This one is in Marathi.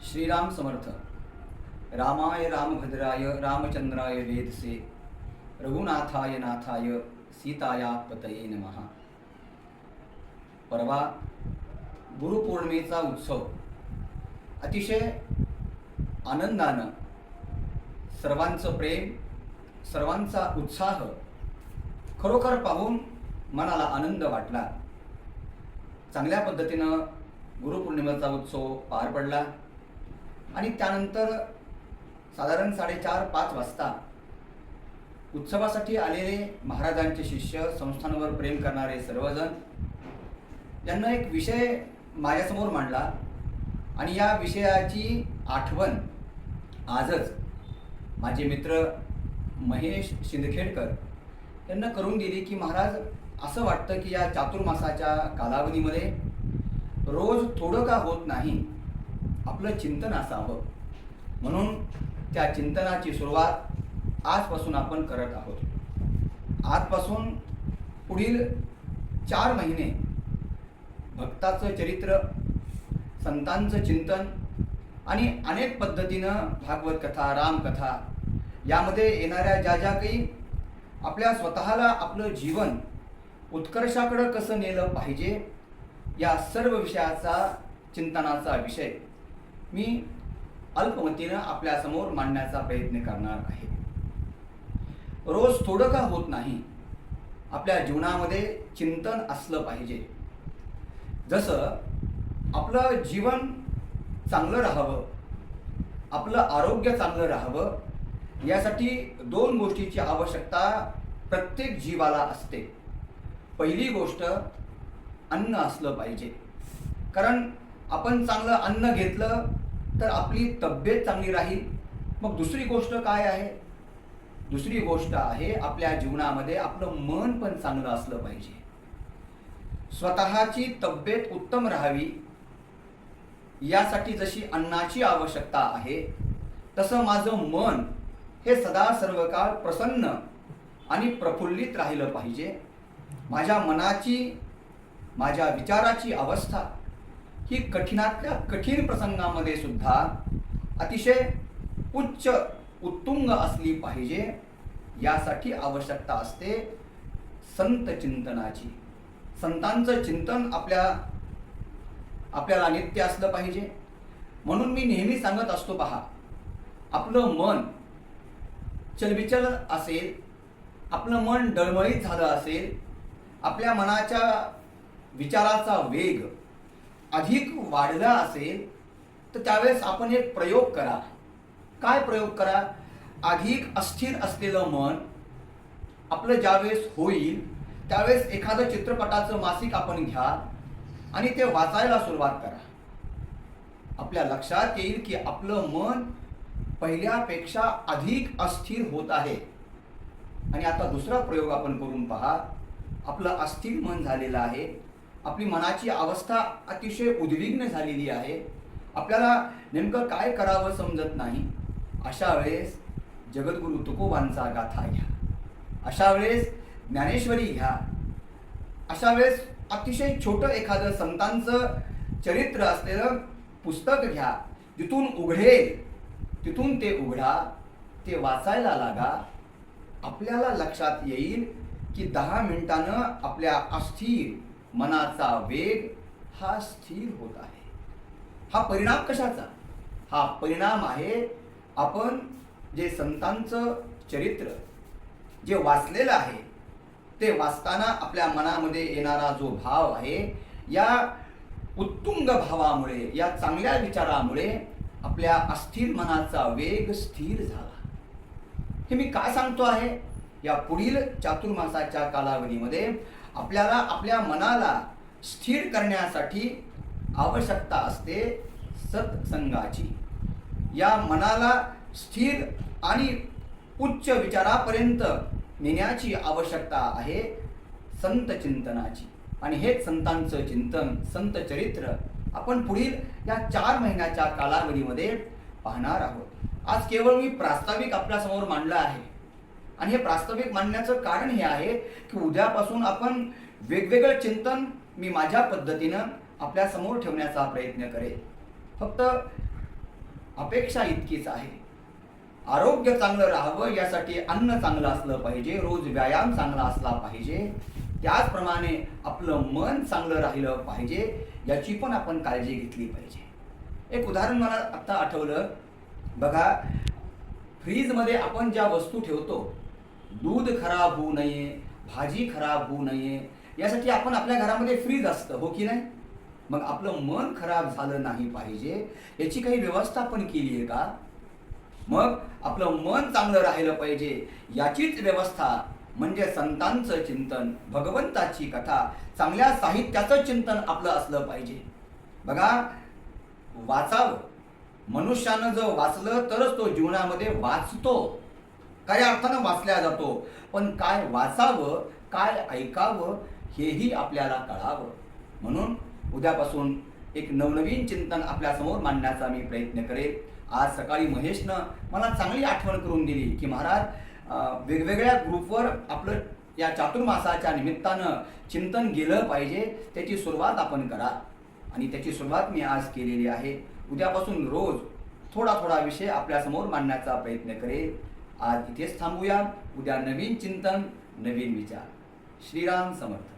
श्रीराम समर्थ. रामाय रामभद्राय रामचंद्राय वेदसे रघुनाथाय नाथाय सीताया पतये नमः. परवा गुरुपौर्णिमेचा उत्सव अतिशय आनंदानं, सर्वांचं प्रेम, सर्वांचा उत्साह खरोखर पाहून मनाला आनंद वाटला. चांगल्या पद्धतीनं गुरुपौर्णिमेचा उत्सव पार पडला आणि त्यानंतर साधारण 4:30-5 वाजता उत्सवासाठी आलेले महाराजांचे शिष्य, संस्थांवर प्रेम करणारे सर्वजण यांना एक विषय माझ्यासमोर मांडला आणि या विषयाची आठवण आजच माझे मित्र महेश शिंदखेडकर यांना करून दिली की महाराज, असं वाटतं की या चातुर्मासाच्या कालावधीमध्ये रोज थोडं का होत नाही, आपलं चिंतन असावं. म्हणून त्या चिंतनाची सुरुवात आजपासून आपण करत आहोत. आजपासून पुढील 4 महिने भक्ताचं चरित्र, संतांचं चिंतन आणि अनेक पद्धतीनं भागवत कथा, रामकथा यामध्ये येणाऱ्या ज्या ज्या काही आपल्या स्वतःला आपलं जीवन उत्कर्षाकडं कसं नेलं पाहिजे, या सर्व विषयाचा चिंतनाचा विषय मी अल्पमतीनं आपल्यासमोर मांडण्याचा प्रयत्न करणार आहे. रोज थोडं का होत नाही, आपल्या जीवनामध्ये चिंतन असलं पाहिजे. जसं आपलं जीवन चांगलं राहावं, आपलं आरोग्य चांगलं राहावं, यासाठी 2 गोष्टीची आवश्यकता प्रत्येक जीवाला असते. पहिली गोष्ट अन्न असलं पाहिजे, कारण आपण चांगलं अन्न घेतलं तर आपली तब्येत चांगली राहील. मग दुसरी गोष्ट काय आहे? दुसरी गोष्ट आहे आपल्या जीवनामध्ये आपलं मन पण चांगलं असलं पाहिजे. स्वतःची तब्येत उत्तम राहावी यासाठी जशी अन्नाची आवश्यकता आहे, तसं माझं मन हे सदा सर्व काळ प्रसन्न आणि प्रफुल्लित राहिलं पाहिजे. माझ्या मनाची, माझ्या विचाराची अवस्था ही कठीणातल्या कठीण प्रसंगामध्ये सुद्धा अतिशय उच्च उत्तुंग असली पाहिजे. यासाठी आवश्यकता असते संत चिंतनाची. संतांचं चिंतन आपल्याला नित्य असलं पाहिजे. म्हणून मी नेहमी सांगत असतो, पहा, आपलं मन चलबिचल असेल, आपलं मन डळमळीत झालं असेल, आपल्या मनाच्या विचाराचा वेग अधिक वाढला असेल, तर त्यावेळेस आपण एक प्रयोग करा. काय प्रयोग करा? अधिक अस्थिर असलेलं मन आपलं ज्यावेळेस होईल त्यावेळेस एखादं चित्रपटाचं मासिक आपण घ्या आणि ते वाचायला सुरुवात करा. आपल्या लक्षात येईल की आपलं मन पहिल्यापेक्षा अधिक अस्थिर होत आहे. आणि आता दुसरा प्रयोग आपण करून पहा. आपलं अस्थिर मन झालेलं आहे, आपली मनाची अवस्था अतिशय उद्विग्न झालेली आहे, आपल्याला नेमकं काय करावं समजत नाही. अशा वेळेस जगद्गुरु तुकोबांचा गाथा घ्या, अशा वेळेस ज्ञानेश्वरी घ्या, अशा वेळेस अतिशय छोटं एखादं संतांचं चरित्र असलेलं पुस्तक घ्या. जिथून उघडेल तिथून ते उघडा, ते वाचायला लागा. आपल्याला लक्षात येईल की 10 मिनिटानं आपल्या अस्थिर मनाचा वेग हा स्थिर होत आहे. हा परिणाम कशाचा? हा परिणाम आहे आपण जे संतांचं चरित्र जे वाचलेलं आहे, ते वाचताना आपल्या मनामध्ये येणारा जो भाव आहे, या उत्तुंग भावामुळे, या चांगल्या विचारामुळे आपल्या अस्थिर मनाचा वेग स्थिर झाला. हे मी काय सांगतो आहे? या पुढील चातुर्मासाच्या कालावधीमध्ये आपल्याला आपल्या मनाला स्थिर करण्यासाठी आवश्यकता असते सत्संगाची. या मनाला स्थिर आणि उच्च विचारापर्यंत नेण्याची आवश्यकता आहे संत चिंतनाची. आणि हेच संतांचं चिंतन, संत चरित्र आपण पुढील या 4 महिन्याच्या कालावधीमध्ये पाहणार आहोत. आज केवळ मी प्रास्ताविक आपल्यासमोर मांडलं आहे आणि हे प्रास्ताविक मांडण्याचं कारण हे आहे की उद्यापासून आपण वेगवेगळं चिंतन मी माझ्या पद्धतीनं आपल्यासमोर ठेवण्याचा प्रयत्न करेन. फक्त अपेक्षा इतकीच आहे. आरोग्य चांगलं राहावं यासाठी अन्न चांगलं असलं पाहिजे, रोज व्यायाम चांगला असला पाहिजे, त्याचप्रमाणे आपलं मन चांगलं राहिलं पाहिजे, याची पण आपण काळजी घेतली पाहिजे. एक उदाहरण मला आत्ता आठवलं. बघा, फ्रीजमध्ये आपण ज्या वस्तू ठेवतो, दूध खराब होऊ नये, भाजी खराब होऊ नये, यासाठी आपण आपल्या घरामध्ये फ्रीज असतं, हो की नाही? मग आपलं मन खराब झालं नाही पाहिजे याची काही व्यवस्था आपण केली आहे का? मग आपलं मन चांगलं राहिलं पाहिजे याचीच व्यवस्था म्हणजे संतांचं चिंतन, भगवंताची कथा, चांगल्या साहित्याचं चिंतन आपलं असलं पाहिजे. बघा, वाचावं, मनुष्यानं जर वाचलं तरच तो जीवनामध्ये वाचतो, काही अर्थानं वाचल्या जातो. पण काय वाचावं, काय ऐकावं हेही आपल्याला कळावं. म्हणून उद्यापासून एक नवनवीन चिंतन आपल्यासमोर मांडण्याचा मी प्रयत्न करेन. आज सकाळी महेशनं मला चांगली आठवण करून दिली की महाराज, वेगवेगळ्या ग्रुपवर आपलं या चातुर्मासाच्या निमित्तानं चिंतन गेलं पाहिजे, त्याची सुरुवात आपण करा. आणि त्याची सुरुवात मी आज केलेली आहे. उद्यापासून रोज थोडा थोडा विषय आपल्यासमोर मांडण्याचा प्रयत्न करेन. आज इथेच थांबूया. उद्या नवीन चिंतन, नवीन विचार. श्रीराम समर्थ.